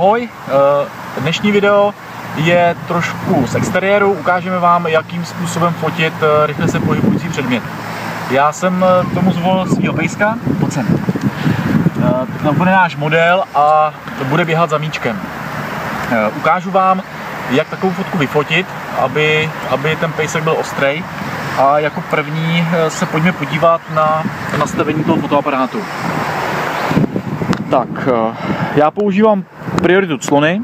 Ahoj, dnešní video je trošku z exteriéru, ukážeme vám, jakým způsobem fotit rychle se pohybující předmět. Já jsem k tomu zvolil svýho pejska, pojď sem. To bude náš model a bude běhat za míčkem. Ukážu vám, jak takovou fotku vyfotit, aby ten pejsek byl ostrej. A jako první se pojďme podívat na nastavení toho fotoaparátu. Tak, já používám prioritu clony.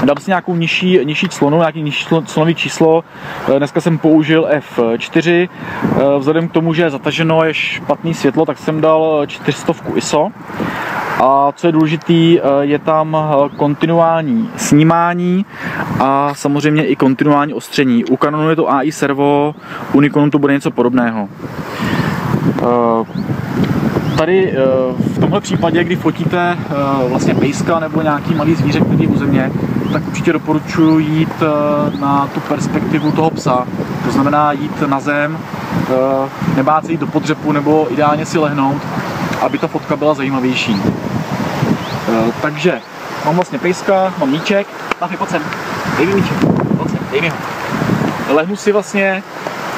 Dám si nějakou nižší clonu, nějaký nižší clonový číslo. Dneska jsem použil F4. Vzhledem k tomu, že je zataženo, je špatný světlo, tak jsem dal 400 ISO. A co je důležité, je tam kontinuální snímání a samozřejmě i kontinuální ostření. U Canonu je to AI servo, u Nikonu to bude něco podobného. Tady v tomhle případě, kdy fotíte vlastně pejska nebo nějaký malý zvíře, který je u země, tak určitě doporučuji jít na tu perspektivu toho psa. To znamená jít na zem, nebát se jít do podřepu nebo ideálně si lehnout, aby ta fotka byla zajímavější. Takže mám vlastně pejska, mám míček. Mafi, pojď sem, dej mi míček, pojď sem, dej mi ho. Lehnu si vlastně,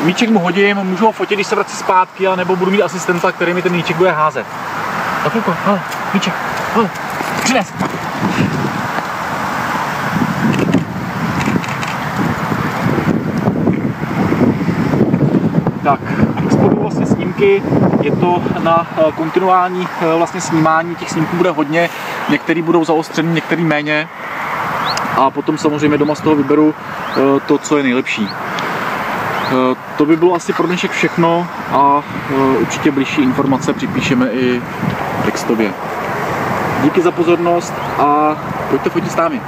míček mu hodím, můžu ho fotit, když se vrací zpátky, nebo budu mít asistenta, který mi ten míček bude házet. Mafiuko, hele, míček, hele, přines. Tak, exponuju vlastně snímky, je to na kontinuální vlastně snímání, těch snímků bude hodně, některý budou zaostřený, některý méně a potom samozřejmě doma z toho vyberu to, co je nejlepší. To by bylo asi pro dnešek všechno a určitě bližší informace připíšeme i textově. Díky za pozornost a pojďte fotit s námi.